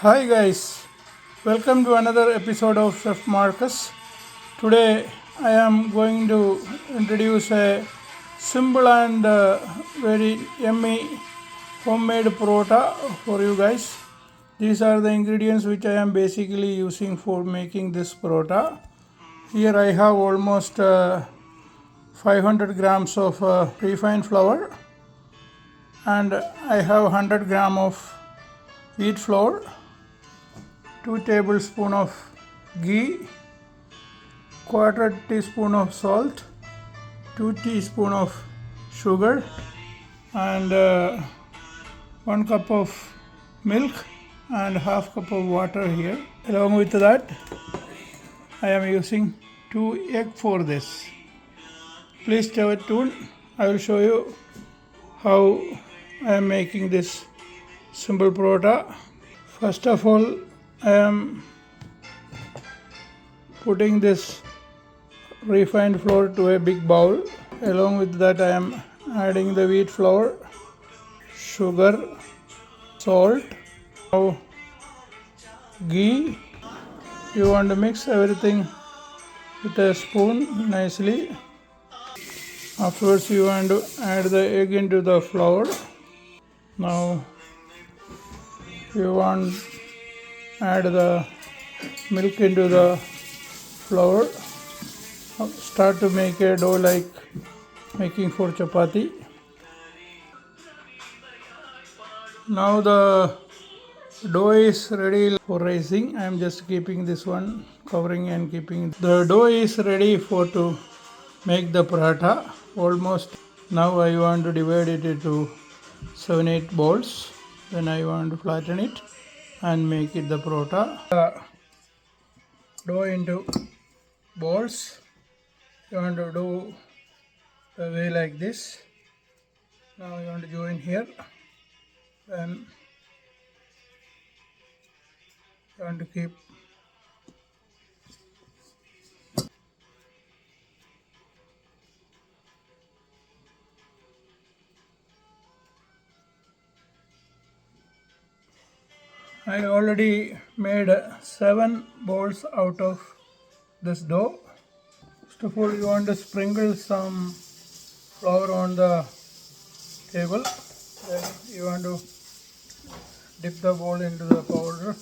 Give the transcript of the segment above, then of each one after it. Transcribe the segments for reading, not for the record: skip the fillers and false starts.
Hi guys, welcome to another episode of Chef Marcus. Today I am going to introduce a simple and very yummy homemade paratha for you guys. These are the ingredients which I am basically using for making this paratha. Here I have almost 500 grams of refined flour, and I have 100 gram of wheat flour, 2 tablespoons of ghee, quarter teaspoon of salt, 2 teaspoon of sugar, and 1 cup of milk and half cup of water here. Along with that, I am using 2 egg for this. Please stay tuned. I will show you how I am making this simple paratha. First of all, I am putting this refined flour to a big bowl. Along with that, I am adding the wheat flour, sugar, salt, now ghee. You want to mix everything with a spoon nicely. Afterwards, you want to add the egg into the flour. Now you want add the milk into the flour. Start to make a dough like making for chapati. Now the dough is ready for raising. I am just keeping this one covering and keeping. The dough is ready for to make the paratha. Almost now I want to divide it into 7-8 balls. Then I want to flatten it and make it the paratha. Dough into balls. You want to do the way like this. Now you want to join here. Then you want to keep I already made 7 balls out of this dough. First of all, you want to sprinkle some flour on the table. Then you want to dip the ball into the powder.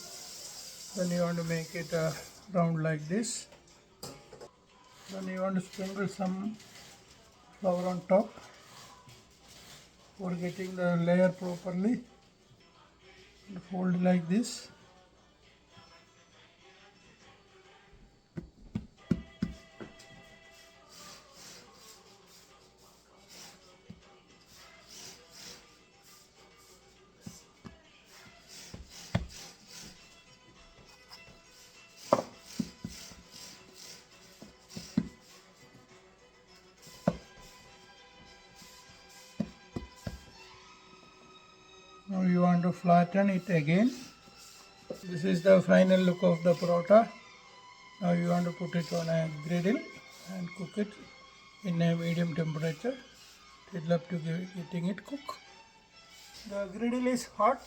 Then you want to make it round like this. Then you want to sprinkle some flour on top for getting the layer properly. And fold like this. Now you want to flatten it again. This is the final look of the paratha. Now you want to put it on a griddle and cook it in a medium temperature till up to getting it cooked. The griddle is hot.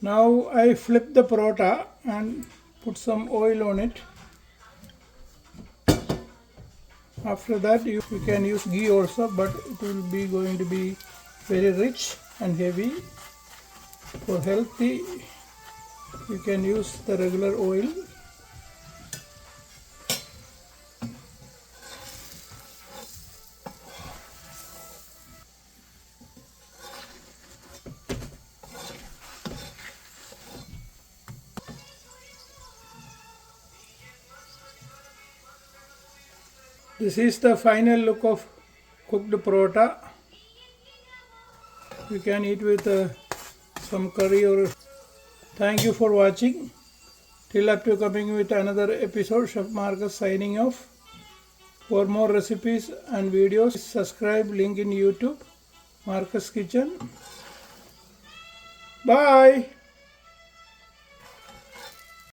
Now I flip the paratha and put some oil on it. After that you can use ghee also, but it will be going to be very rich and heavy. For healthy, you can use the regular oil. This is the final look of cooked paratha. You can eat with some curry or. Thank you for watching. Till up to coming with another episode, Chef Marcus signing off. For more recipes and videos, subscribe, link in YouTube, Marcus Kitchen. Bye.